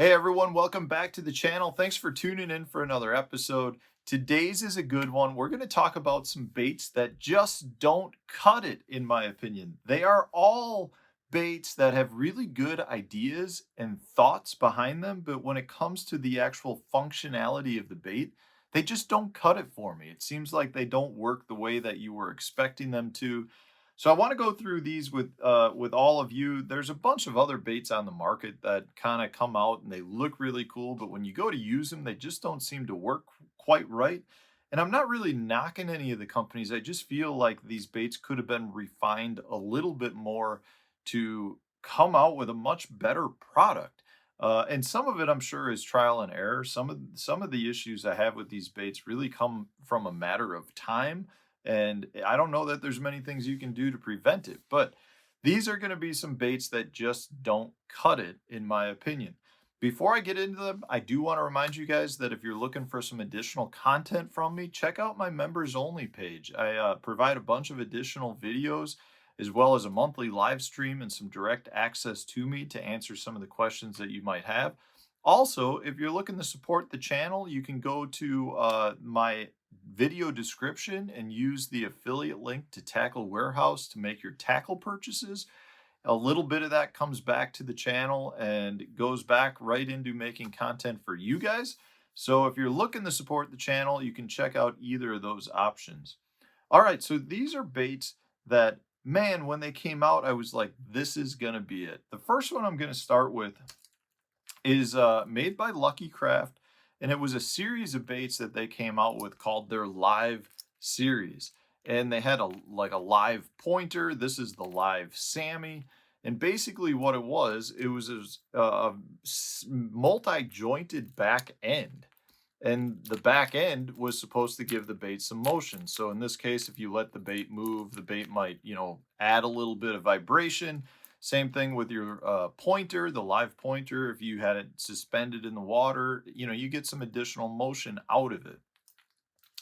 Hey everyone, welcome back to the channel. Thanks for tuning in for another episode. Today's is a good one. We're going to talk about some baits that just don't cut it, in my opinion. They are all baits that have really good ideas and thoughts behind them, but when it comes to the actual functionality of the bait, they just don't cut it for me. It seems like they don't work the way that you were expecting them to. So I want to go through these with all of you. There's a bunch of other baits on the market that kind of come out and they look really cool, but when you go to use them, they just don't seem to work quite right. And I'm not really knocking any of the companies. I just feel like these baits could have been refined a little bit more to come out with a much better product. And some of it, I'm sure, is trial and error. Some of the issues I have with these baits really come from a matter of time, and I don't know that there's many things you can do to prevent it, but these are going to be some baits that just don't cut it, in my opinion. Before I get into them, I do want to remind you guys that if you're looking for some additional content from me, check out my members only page. I provide a bunch of additional videos as well as a monthly live stream and some direct access to me to answer some of the questions that you might have. Also, if you're looking to support the channel, you can go to my video description and use the affiliate link to Tackle Warehouse to make your tackle purchases. A little bit of that comes back to the channel and goes back right into making content for you guys. So if you're looking to support the channel, you can check out either of those options. All right, so these are baits that, man, when they came out, I was like, this is going to be it. The first one I'm going to start with is made by Lucky Craft, and it was a series of baits that they came out with called their Live series. And they had a live pointer. This is the Live Sammy. And basically what it was a multi-jointed back end. And the back end was supposed to give the bait some motion. So in this case, if you let the bait move, the bait might, add a little bit of vibration. Same thing with your pointer, the live pointer. If you had it suspended in the water, you get some additional motion out of it.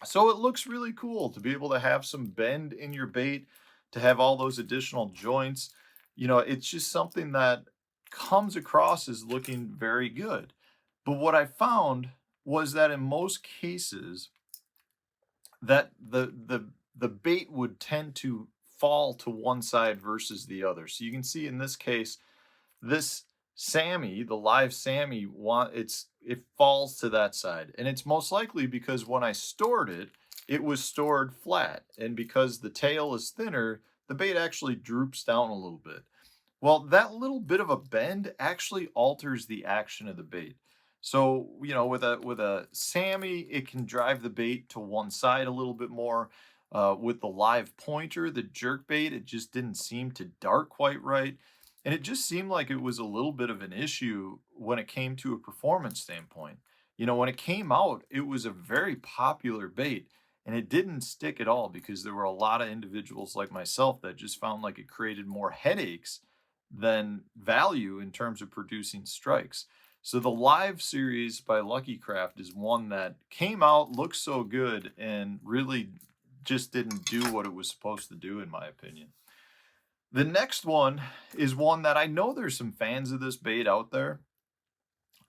So it looks really cool to be able to have some bend in your bait, to have all those additional joints. It's just something that comes across as looking very good. But what I found was that in most cases, that the bait would tend to fall to one side versus the other. So you can see in this case, this Sammy, the live Sammy, it falls to that side. And it's most likely because when I stored it, it was stored flat. And because the tail is thinner, the bait actually droops down a little bit. Well, that little bit of a bend actually alters the action of the bait. So, with a Sammy, it can drive the bait to one side a little bit more. With the live pointer, the jerk bait, it just didn't seem to dart quite right. And it just seemed like it was a little bit of an issue when it came to a performance standpoint. When it came out, it was a very popular bait and it didn't stick at all because there were a lot of individuals like myself that just found like it created more headaches than value in terms of producing strikes. So the live series by Lucky Craft is one that came out, looked so good, and really just didn't do what it was supposed to do, in my opinion. The next one is one that I know there's some fans of this bait out there.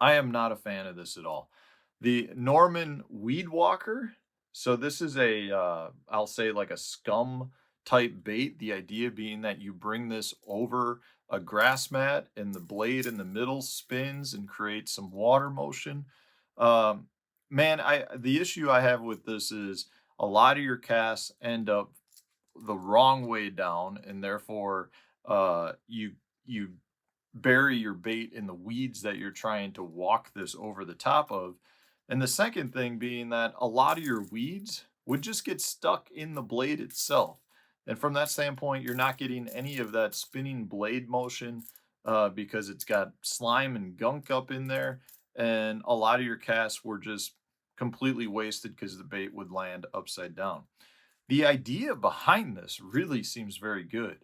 I am not a fan of this at all. The Norman Weed Walker. So this is I'll say like a scum type bait. The idea being that you bring this over a grass mat and the blade in the middle spins and creates some water motion. Um, Man, the issue I have with this is a lot of your casts end up the wrong way down, and therefore you bury your bait in the weeds that you're trying to walk this over the top of. And the second thing being that a lot of your weeds would just get stuck in the blade itself. And from that standpoint, you're not getting any of that spinning blade motion because it's got slime and gunk up in there. And a lot of your casts were just completely wasted because the bait would land upside down. The idea behind this really seems very good,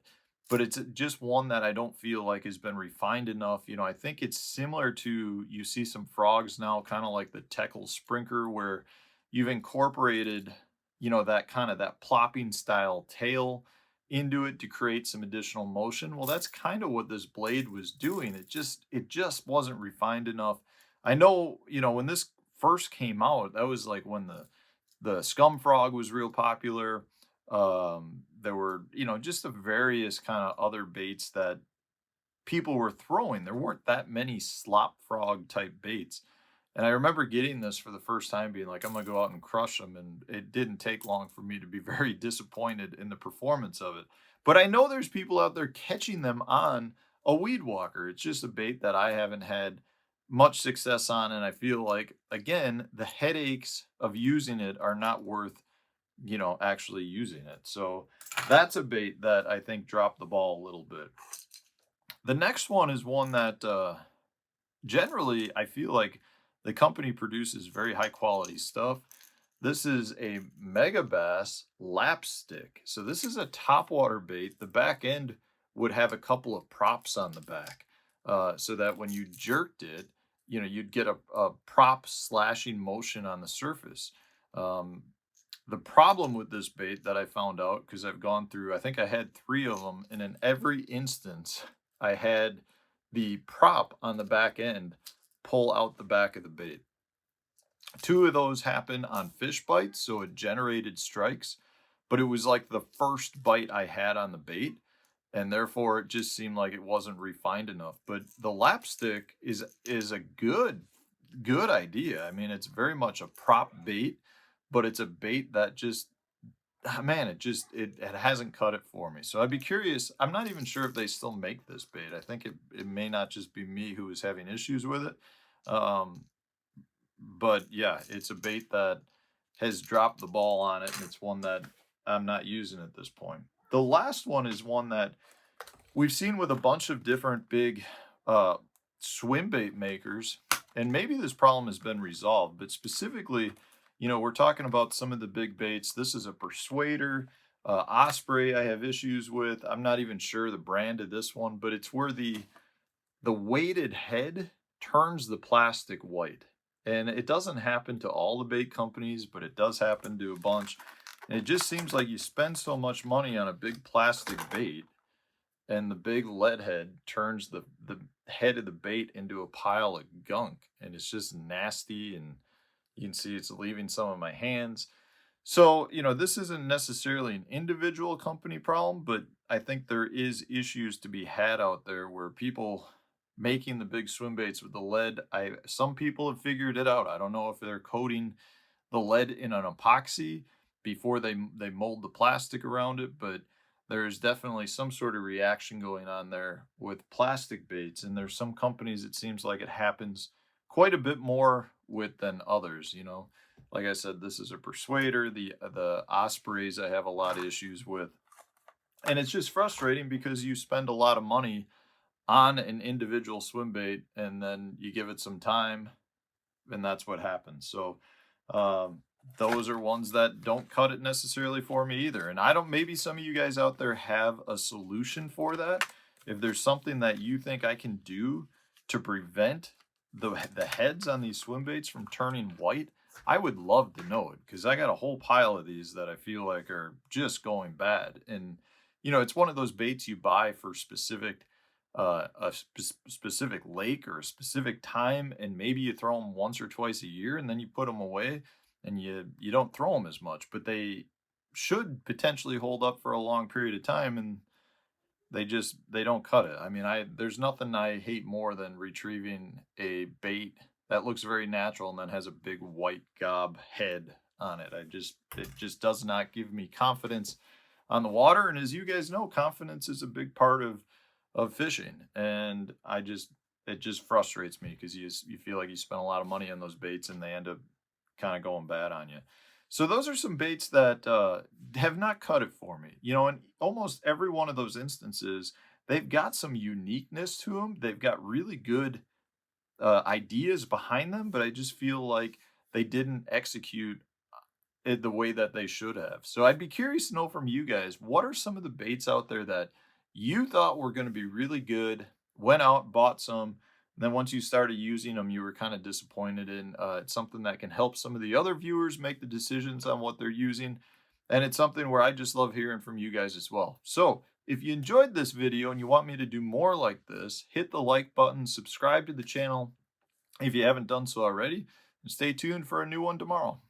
but it's just one that I don't feel like has been refined enough. I think it's similar to, you see some frogs now, kind of like the Teckle Sprinker, where you've incorporated, that kind of that plopping style tail, into it to create some additional motion. Well, that's kind of what this blade was doing. It just wasn't refined enough. I know, when this first came out, that was like when the scum frog was real popular. There were, just the various kind of other baits that people were throwing. There weren't that many slop frog type baits. And I remember getting this for the first time being like, I'm going to go out and crush them. And it didn't take long for me to be very disappointed in the performance of it. But I know there's people out there catching them on a weed walker. It's just a bait that I haven't had much success on. And I feel like, again, the headaches of using it are not worth, actually using it. So that's a bait that I think dropped the ball a little bit. The next one is one that generally I feel like the company produces very high quality stuff. This is a Megabass lapstick. So this is a topwater bait. The back end would have a couple of props on the back, so that when you jerked it, you'd get a prop slashing motion on the surface. Um, the problem with this bait that I found out, because I've gone through, I think I had 3 of them, and in every instance, I had the prop on the back end pull out the back of the bait. 2 of those happened on fish bites, so it generated strikes, but it was like the first bite I had on the bait, and therefore it just seemed like it wasn't refined enough. But the lapstick is a good idea. I mean, it's very much a prop bait, but it's a bait that just, man, it hasn't cut it for me. So I'd be curious. I'm not even sure if they still make this bait. I think it may not just be me who is having issues with it. Um, but yeah, it's a bait that has dropped the ball on it, and it's one that I'm not using at this point. The last one is one that we've seen with a bunch of different big swim bait makers, and maybe this problem has been resolved, but specifically, we're talking about some of the big baits. This is a persuader. Osprey I have issues with. I'm not even sure the brand of this one, but it's where the weighted head turns the plastic white. And it doesn't happen to all the bait companies, but it does happen to a bunch. And it just seems like you spend so much money on a big plastic bait, and the big lead head turns the head of the bait into a pile of gunk. And it's just nasty, and you can see it's leaving some of my hands. So, this isn't necessarily an individual company problem, but I think there is issues to be had out there where people making the big swim baits with the lead, some people have figured it out. I don't know if they're coating the lead in an epoxy before they mold the plastic around it, but there's definitely some sort of reaction going on there with plastic baits. And there's some companies it seems like it happens quite a bit more with than others. Like I said, this is a persuader. The ospreys I have a lot of issues with. And it's just frustrating because you spend a lot of money on an individual swim bait, and then you give it some time, and that's what happens. So those are ones that don't cut it necessarily for me either. And I don't, maybe some of you guys out there have a solution for that. If there's something that you think I can do to prevent the heads on these swim baits from turning white, I would love to know it, because I got a whole pile of these that I feel like are just going bad. And it's one of those baits you buy for specific specific lake or a specific time, and maybe you throw them once or twice a year, and then you put them away, and you don't throw them as much, but they should potentially hold up for a long period of time, and they don't cut it. I mean, there's nothing I hate more than retrieving a bait that looks very natural and then has a big white gob head on it. It just does not give me confidence on the water. And as you guys know, confidence is a big part of fishing. And it just frustrates me, because you feel like you spend a lot of money on those baits and they end up kind of going bad on you. So those are some baits that have not cut it for me. In almost every one of those instances, they've got some uniqueness to them. They've got really good ideas behind them, but I just feel like they didn't execute it the way that they should have. So I'd be curious to know from you guys, what are some of the baits out there that you thought were going to be really good, went out, bought some, and then once you started using them, you were kind of disappointed in? It's something that can help some of the other viewers make the decisions on what they're using. And it's something where I just love hearing from you guys as well. So if you enjoyed this video and you want me to do more like this, hit the like button, subscribe to the channel if you haven't done so already, and stay tuned for a new one tomorrow.